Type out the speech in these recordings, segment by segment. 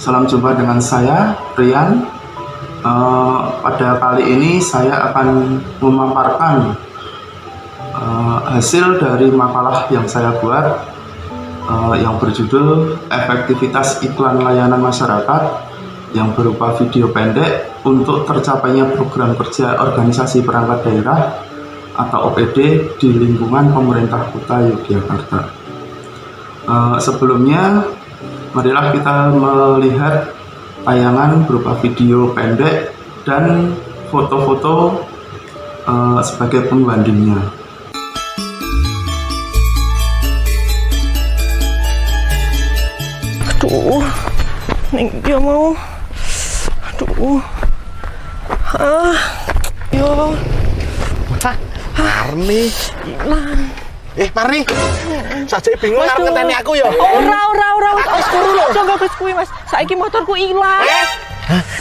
Salam jumpa dengan saya, Rian. Pada kali ini saya akan memaparkan hasil dari makalah yang saya buat yang berjudul Efektivitas Iklan Layanan Masyarakat yang berupa video pendek untuk tercapainya program kerja organisasi perangkat daerah atau OPD di lingkungan pemerintah kota Yogyakarta. Sebelumnya, marilah kita melihat tayangan berupa video pendek dan foto-foto sebagai pembandingnya. Aduh, Neng dia mau. Aduh, yo. Marni, Hilang. Marni, saja bingung karo ngeteni aku ya. Ora, tak guru lho. Coba wis kuwi, Mas. Saiki motorku ilang.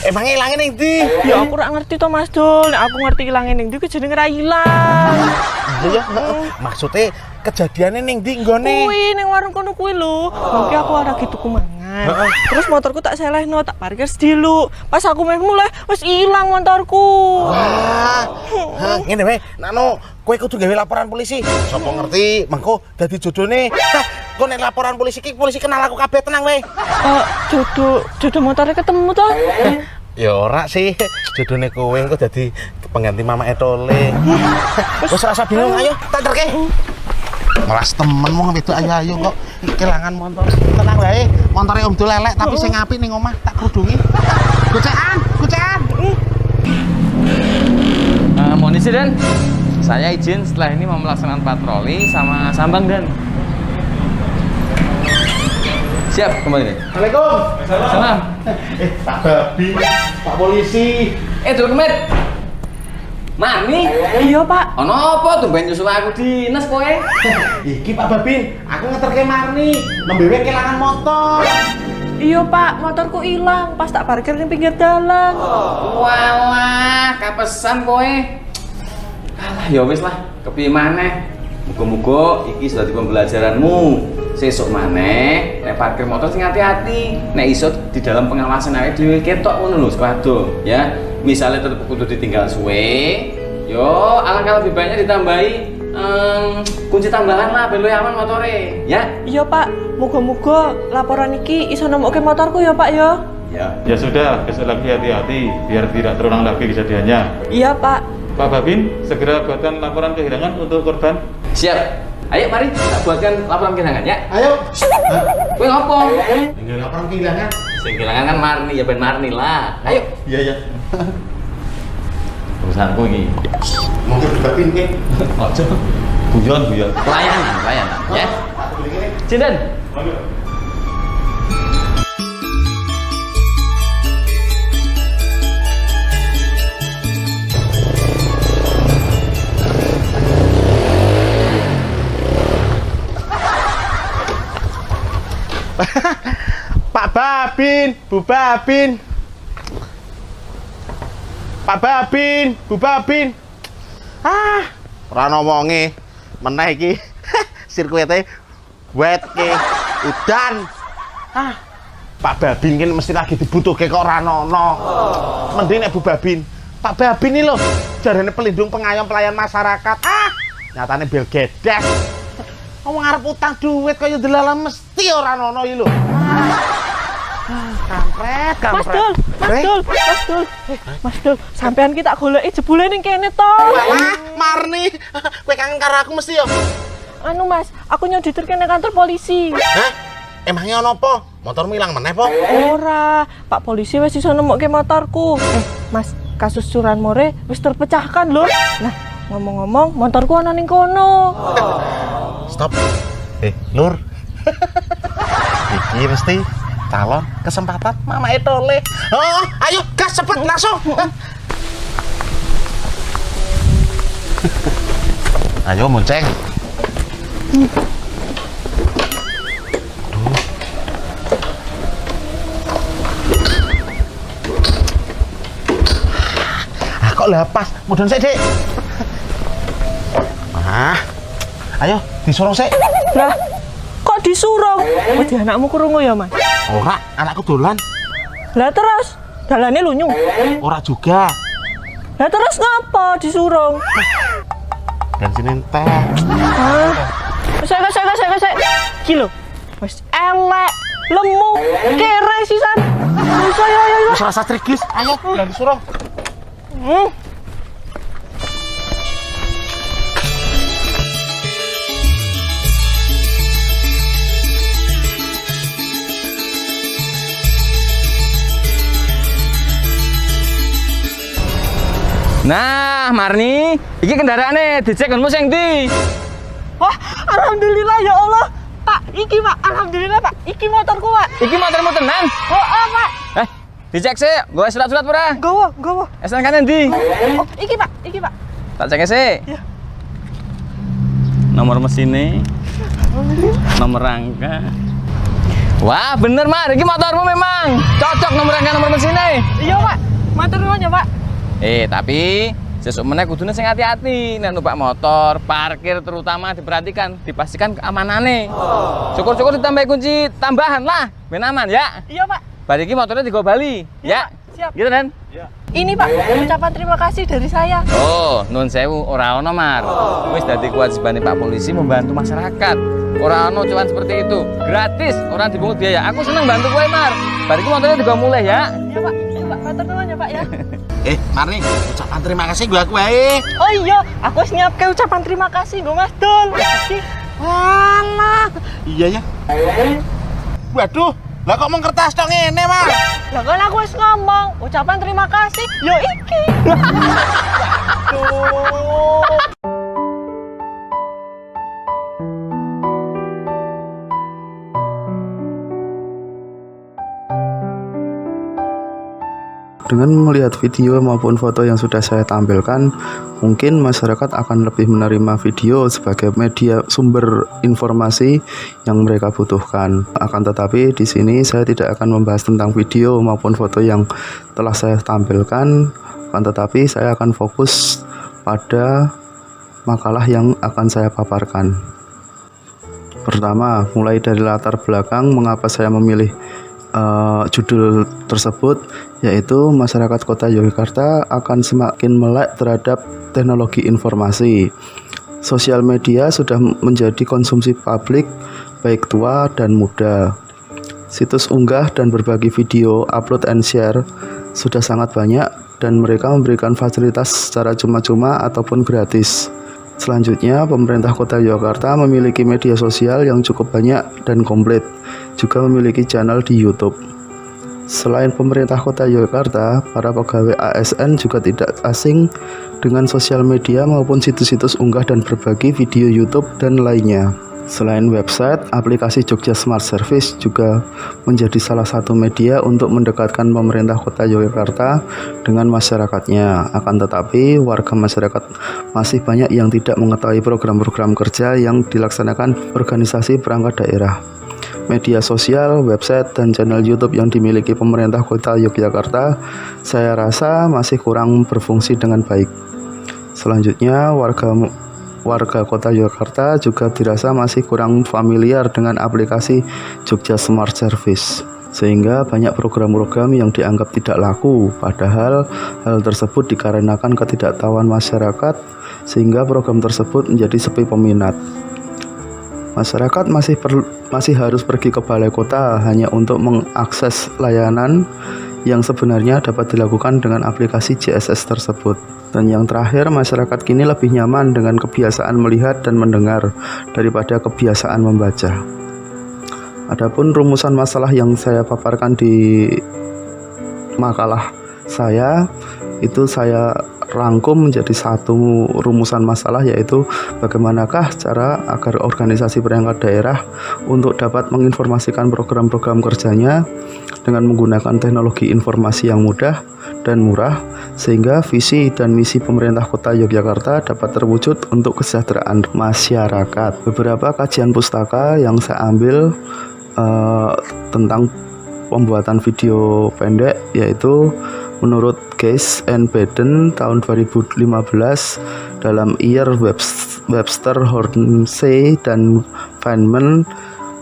Emang ilangnya ning ndi? Ya aku ora ngerti to, Mas Dul. Nek aku ngerti ilange ning ndi ku jenenge ra ilang. Iya, maksudnya kejadiannya ning ndi nggone? Kuwi ning warung kono kuwi lho. Mungkin aku ora gitu mangan. Terus motorku tak selehno, tak parkir sediluk. Pas aku mulai wis ilang motorku. Wah. Ngene wae, Nano, kowe kudu gawe laporan polisi. Sopo ngerti, mengko dadi jodone. Kok nek laporan polisi ki polisi kenal aku kabeh, tenang wae. Jodoh motornya ketemu toh? Ya ora sih, jodone kowe engko dadi pengganti Mama Etole. Wis rasa bingung, ayo tak terke. Melas temen wong wedok ayo kok kelangan motor. Tenang wae, montore Om Dul lelek tapi sing apik ning omah tak krudungi. Gocekan. Mohon izin Dan, saya izin setelah ini mau melaksanakan patroli sama Sambang Dan. Siap, kembali nih. Assalamualaikum. Salam. Pak Babi, Pak Polisi. Durmet. Marni? Iya, Pak. Ono apa tumben nyusul aku dinas kowe? Iki Pak Babin, aku ngeterke Marni, nembewe kelangan motor. Iya, Pak. Motorku hilang pas tak parkir di pinggir jalan. Walah, kapesan kowe. Alah, ya wis lah, kepiye maneh. Muga-muga iki sudah di pembelajaranmu. Sesuk maneh nek parkir motor sing hati-hati. Nek iso di dalam pengawasan awake dhewe ketok ngono lho sekolah ya. Misalnya tetep kudu ditinggal suwe, yo alangkah lebih banyak ditambahi kunci tambahan lah ben luwih aman motore, ya. Iya, Pak. Moga-moga laporan iki iso nemokke motorku ya, Pak ya. Ya sudah, besok lagi hati-hati biar tidak terulang lagi kejadiannya. Iya, Pak. Pak Babin, segera buatkan laporan kehilangan untuk korban. Siap. Ayo mari kita buatkan laporan kehilangan ya. Ayo. Kowe ngopo? Tinggal laporan kehilangan. Sing kehilangan kan Marni, ya ben Marni lah. Ayo. Iya. Urusanku iki. Monggo Babin ki. Ojo. Guyon. Pelayanan ya. Cinten. Pak Babin, Bu Babin. Pak Babin, Bu Babin. Ora ngomongi meneh iki. Sirkuite wet ki, udan. Pak Babin kan mesti lagi dibutuhke kok ora ono. Mending nek Bu Babin. Pak Babin iki lho, jarane pelindung pengayom pelayan masyarakat. Nyatane bel gedes. Ngomong arep utang duit kaya delalah mesti ora ono iki lho. Kampret. Mas Dul, sampean kita goleki jebule ning kene to. Walah, Marni, kowe kangen karo aku mesti ya. Anu Mas, aku nyoditirke nang kantor polisi. Hah? Emangnya ono apa? Motormu ilang meneh po? Ora, Pak polisi wis iso nemokke motorku. Mas, kasus curanmore wis terpecahkan lho. Nah, ngomong-ngomong, motorku ana ning kono. Stop. Lur. Iki mesti calon kesempatan Mama Etole. Oh, ayo gas cepet langsung. Ayo monceng. Kok lepas, mudun sik, Dik. Ayo disurung sik. Lah, kok disuruh? Wedi anakmu krungu ya, Mas? Ora, anakku dolan. Lah terus dalane lunyu. Ora juga. Lah terus ngapa disurung? Bensin entek. Hah? Kesek. Iki lho. Wis elek, lemu, kere sisan. Wis ayo. Wis rasa trigis. Ayo, udah disuruh. Nah, Marni, iki kendaraane dicek konmu sing ndi? Wah, alhamdulillah ya Allah. Pak, iki Pak, alhamdulillah Pak. Iki motorku Pak. Iki motormu tenan? Oh, Pak. Dicek sih, gue surat-surat pura. Gowo. SNK ndi? Oh, iki Pak. Tak cek sih. Iya. Nomor mesinnya, nomor rangka. Wah, bener Mar, iki motormu memang cocok nomor rangka nomor mesinnya. Iya Pak. Matur nuwun ya Pak. Tapi sesuk meneh kudune sing hati-hati nek numpak motor, parkir terutama diperhatikan, dipastikan keamanane. Syukur-syukur ditambah kunci tambahan lah, ben aman ya. Iya Pak. Bar iki motornya digo bali, ya. Siap. Gitu kan? Ini Pak, ucapan terima kasih dari saya. Oh, nun sewu ora ono Mar. Wis dadi kewajibane Pak Polisi membantu masyarakat. Ora ono cuman seperti itu. Gratis, orang dipungut biaya. Aku seneng bantu kowe, Mar. Bar iki motornya digo mulai ya. Iya Pak. Matur nuwun ya Pak ya. Marni, ucapan terima kasih gue aku wae. Oh iya, aku wis nyiapke ucapan terima kasih nggo Mas Dul. Walah. Iya ya. Waduh, lah kok mung kertas tok ngene, Mas? Lah kan aku wis ngomong, ucapan terima kasih yo iki. Dengan melihat video maupun foto yang sudah saya tampilkan, mungkin masyarakat akan lebih menerima video sebagai media sumber informasi yang mereka butuhkan. Akan tetapi di sini saya tidak akan membahas tentang video maupun foto yang telah saya tampilkan, akan tetapi saya akan fokus pada makalah yang akan saya paparkan. Pertama, mulai dari latar belakang mengapa saya memilih judul tersebut, yaitu masyarakat kota Yogyakarta akan semakin melek terhadap teknologi informasi. Sosial media sudah menjadi konsumsi publik baik tua dan muda. Situs unggah dan berbagi video, upload and share sudah sangat banyak dan mereka memberikan fasilitas secara cuma-cuma ataupun gratis. Selanjutnya, pemerintah kota Yogyakarta memiliki media sosial yang cukup banyak dan komplit, juga memiliki channel di YouTube. Selain pemerintah kota Yogyakarta, para pegawai ASN juga tidak asing dengan sosial media maupun situs-situs unggah dan berbagi video YouTube dan lainnya. Selain website, aplikasi Jogja Smart Service juga menjadi salah satu media untuk mendekatkan pemerintah kota Yogyakarta dengan masyarakatnya. Akan tetapi, warga masyarakat masih banyak yang tidak mengetahui program-program kerja yang dilaksanakan organisasi perangkat daerah. Media sosial, website, dan channel YouTube yang dimiliki pemerintah kota Yogyakarta, saya rasa masih kurang berfungsi dengan baik. Selanjutnya, warga kota Yogyakarta juga dirasa masih kurang familiar dengan aplikasi Jogja Smart Service, sehingga banyak program-program yang dianggap tidak laku, padahal hal tersebut dikarenakan ketidaktahuan masyarakat, sehingga program tersebut menjadi sepi peminat. Masyarakat masih harus pergi ke balai kota hanya untuk mengakses layanan yang sebenarnya dapat dilakukan dengan aplikasi JSS tersebut. Dan yang terakhir, masyarakat kini lebih nyaman dengan kebiasaan melihat dan mendengar daripada kebiasaan membaca. Adapun rumusan masalah yang saya paparkan di makalah saya, itu saya rangkum menjadi satu rumusan masalah, yaitu bagaimanakah cara agar organisasi perangkat daerah untuk dapat menginformasikan program-program kerjanya dengan menggunakan teknologi informasi yang mudah dan murah, sehingga visi dan misi pemerintah kota Yogyakarta dapat terwujud untuk kesejahteraan masyarakat. Beberapa kajian pustaka yang saya ambil tentang pembuatan video pendek, yaitu menurut Case and Baden tahun 2015 dalam Ear Webster, Hornsey, dan Feynman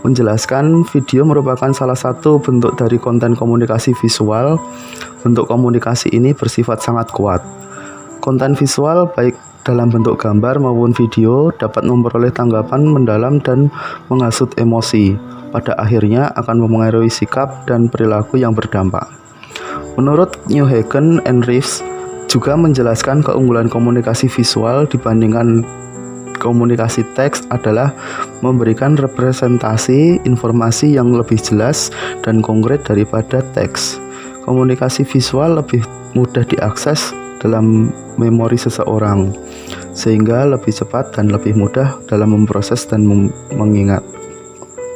menjelaskan video merupakan salah satu bentuk dari konten komunikasi visual. Bentuk komunikasi ini bersifat sangat kuat. Konten visual baik dalam bentuk gambar maupun video dapat memperoleh tanggapan mendalam dan menghasut emosi. Pada akhirnya akan mempengaruhi sikap dan perilaku yang berdampak. Menurut Newhagen and Reeves juga menjelaskan keunggulan komunikasi visual dibandingkan komunikasi teks adalah memberikan representasi informasi yang lebih jelas dan konkret daripada teks. Komunikasi visual lebih mudah diakses dalam memori seseorang, sehingga lebih cepat dan lebih mudah dalam memproses dan mengingat.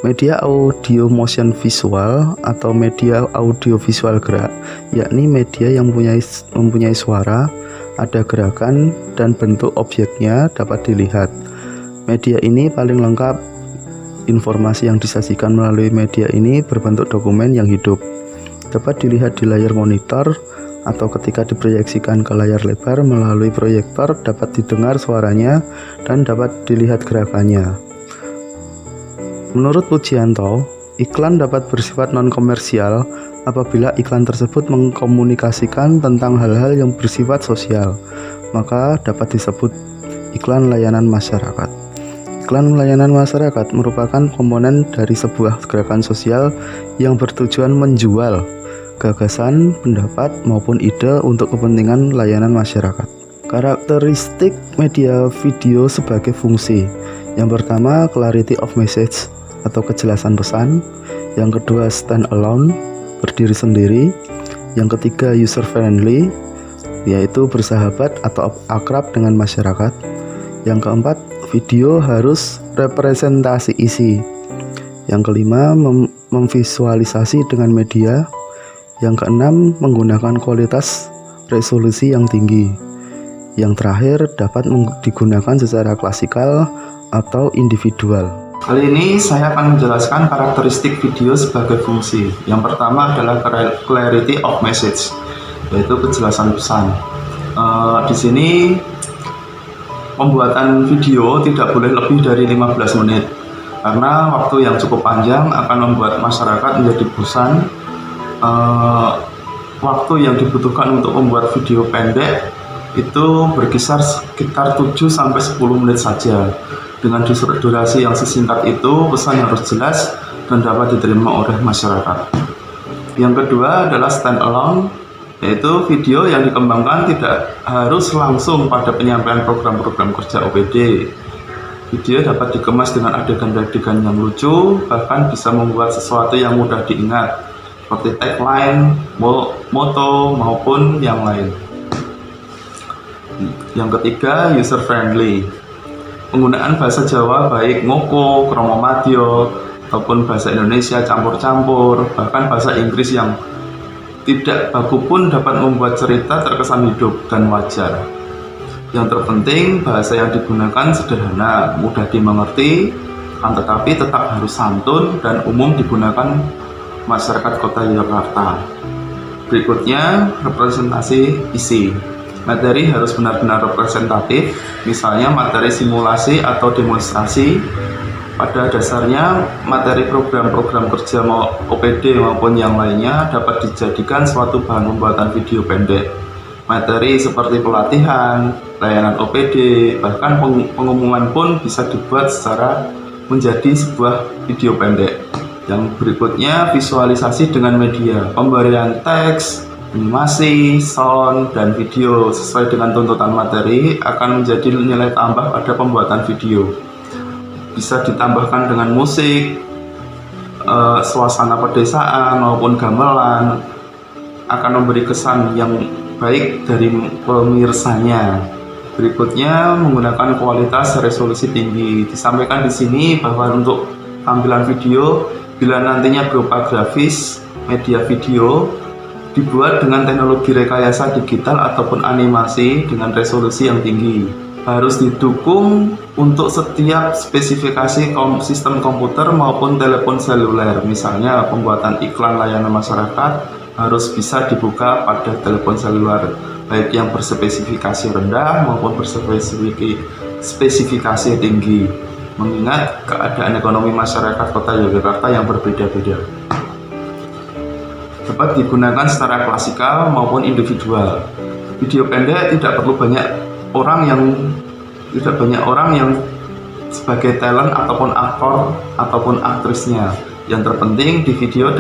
Media audio motion visual atau media audio visual gerak, yakni media yang mempunyai suara, ada gerakan, dan bentuk objeknya dapat dilihat. Media ini paling lengkap. Informasi yang disajikan melalui media ini berbentuk dokumen yang hidup. Dapat dilihat di layar monitor atau ketika diproyeksikan ke layar lebar melalui proyektor dapat didengar suaranya dan dapat dilihat gerakannya. Menurut Pujianto, iklan dapat bersifat non-komersial apabila iklan tersebut mengkomunikasikan tentang hal-hal yang bersifat sosial, maka dapat disebut iklan layanan masyarakat. Iklan layanan masyarakat merupakan komponen dari sebuah gerakan sosial yang bertujuan menjual gagasan, pendapat, maupun ide untuk kepentingan layanan masyarakat. Karakteristik media video sebagai fungsi. Yang pertama, clarity of message atau kejelasan pesan. Yang kedua, stand alone, berdiri sendiri. Yang ketiga, user friendly, yaitu bersahabat atau akrab dengan masyarakat. Yang keempat, video harus representasi isi. Yang kelima, memvisualisasi dengan media. Yang keenam, menggunakan kualitas resolusi yang tinggi. Yang terakhir, dapat digunakan secara klasikal atau individual. Kali ini saya akan menjelaskan karakteristik video sebagai fungsi. Yang pertama adalah clarity of message, yaitu kejelasan pesan. Di sini pembuatan video tidak boleh lebih dari 15 menit karena waktu yang cukup panjang akan membuat masyarakat menjadi bosan. Waktu yang dibutuhkan untuk membuat video pendek itu berkisar sekitar 7-10 menit saja. Dengan durasi yang sesingkat itu, pesan harus jelas dan dapat diterima oleh masyarakat. Yang kedua adalah stand alone, yaitu video yang dikembangkan tidak harus langsung pada penyampaian program-program kerja OPD. Video dapat dikemas dengan adegan-adegan yang lucu, bahkan bisa membuat sesuatu yang mudah diingat, seperti tagline, moto, maupun yang lain. Yang ketiga, user friendly. Penggunaan bahasa Jawa baik ngoko, kromo madya, ataupun bahasa Indonesia campur-campur, bahkan bahasa Inggris yang tidak baku pun dapat membuat cerita terkesan hidup dan wajar. Yang terpenting, bahasa yang digunakan sederhana, mudah dimengerti, tetapi tetap harus santun dan umum digunakan masyarakat Kota Yogyakarta. Berikutnya, representasi isi. Materi harus benar-benar representatif, misalnya materi simulasi atau demonstrasi. Pada dasarnya, materi program-program kerja OPD maupun yang lainnya dapat dijadikan suatu bahan pembuatan video pendek. Materi seperti pelatihan, layanan OPD, bahkan pengumuman pun bisa dibuat secara menjadi sebuah video pendek. Yang berikutnya, visualisasi dengan media, pemberian teks, animasi, sound, dan video sesuai dengan tuntutan materi akan menjadi nilai tambah pada pembuatan video. Bisa ditambahkan dengan musik, suasana pedesaan maupun gamelan, akan memberi kesan yang baik dari pemirsanya. Berikutnya, menggunakan kualitas resolusi tinggi. Disampaikan di sini bahwa untuk tampilan video, bila nantinya berupa grafis, media video, dibuat dengan teknologi rekayasa digital ataupun animasi dengan resolusi yang tinggi. Harus didukung untuk setiap spesifikasi sistem komputer maupun telepon seluler. Misalnya pembuatan iklan layanan masyarakat harus bisa dibuka pada telepon seluler, baik yang berspesifikasi rendah maupun berspesifikasi tinggi. mengingat keadaan ekonomi masyarakat Kota Yogyakarta yang berbeda-beda. Dapat digunakan secara klasikal maupun individual. Video pendek tidak perlu banyak orang yang sebagai talent ataupun aktor ataupun aktrisnya. Yang terpenting di video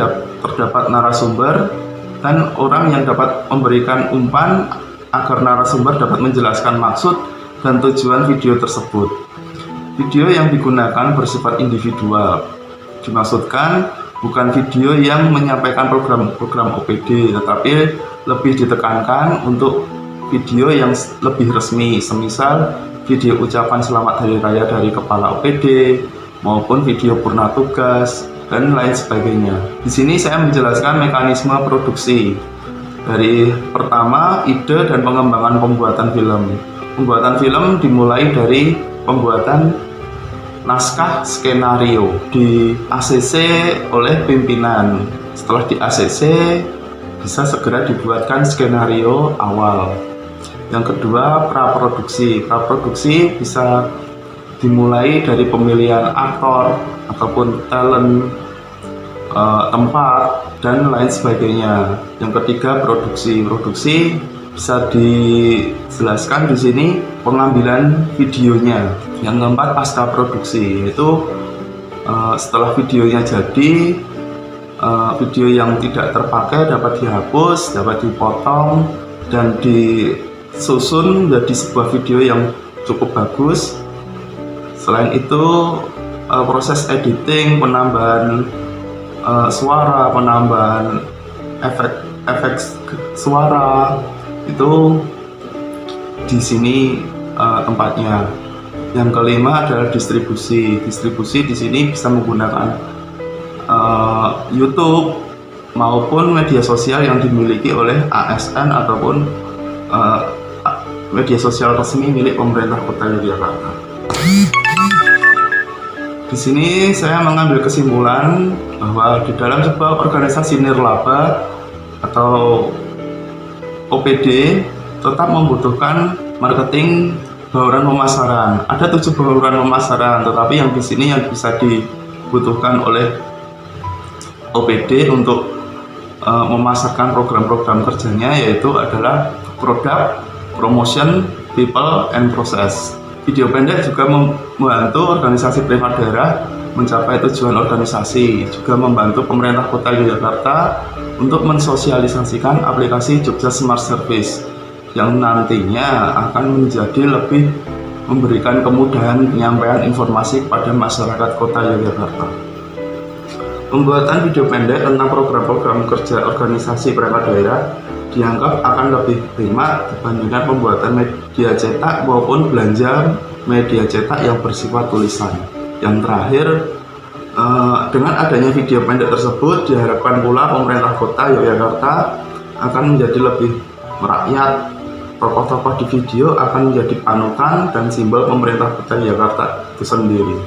terdapat narasumber dan orang yang dapat memberikan umpan agar narasumber dapat menjelaskan maksud dan tujuan video tersebut. Video yang digunakan bersifat individual. Dimaksudkan bukan video yang menyampaikan program OPD, tetapi lebih ditekankan untuk video yang lebih resmi, semisal video ucapan selamat hari raya dari kepala OPD maupun video purna tugas dan lain sebagainya. Di sini saya menjelaskan mekanisme produksi. Dari pertama, ide dan pengembangan pembuatan film. Pembuatan film dimulai dari pembuatan naskah skenario di ACC oleh pimpinan. Setelah di ACC bisa segera dibuatkan skenario awal. Yang kedua, praproduksi. Praproduksi bisa dimulai dari pemilihan aktor ataupun talent, tempat dan lain sebagainya. Yang ketiga, produksi. Produksi bisa dijelaskan di sini pengambilan videonya. Yang keempat, pasca produksi, yaitu setelah videonya jadi, video yang tidak terpakai dapat dihapus, dapat dipotong dan disusun menjadi sebuah video yang cukup bagus. Selain itu, proses editing, penambahan suara, penambahan efek suara itu di sini tempatnya. Yang kelima adalah distribusi. Distribusi di sini bisa menggunakan YouTube maupun media sosial yang dimiliki oleh ASN ataupun media sosial resmi milik pemerintah Kota Yogyakarta. Di sini saya mengambil kesimpulan bahwa di dalam sebuah organisasi nirlaba atau OPD tetap membutuhkan marketing, bauran pemasaran. Ada 7 bauran pemasaran, tetapi yang di sini yang bisa dibutuhkan oleh OPD untuk memasarkan program-program kerjanya yaitu adalah produk, promotion, people, and process. Video pendek juga membantu organisasi privat daerah mencapai tujuan organisasi, juga membantu pemerintah Kota Yogyakarta untuk mensosialisasikan aplikasi Jogja Smart Service yang nantinya akan menjadi lebih memberikan kemudahan penyampaian informasi kepada masyarakat Kota Yogyakarta. Pembuatan video pendek tentang program-program kerja organisasi perangkat daerah dianggap akan lebih hemat dibandingkan pembuatan media cetak maupun belanja media cetak yang bersifat tulisan. Yang terakhir, dengan adanya video pendek tersebut diharapkan pula pemerintah Kota Yogyakarta akan menjadi lebih merakyat. Tokoh-tokoh di video akan menjadi panutan dan simbol pemerintah Kota Yogyakarta itu sendiri.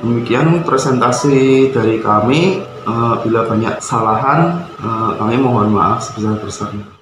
Demikian presentasi dari kami. Bila banyak kesalahan, kami mohon maaf sebesar-besarnya.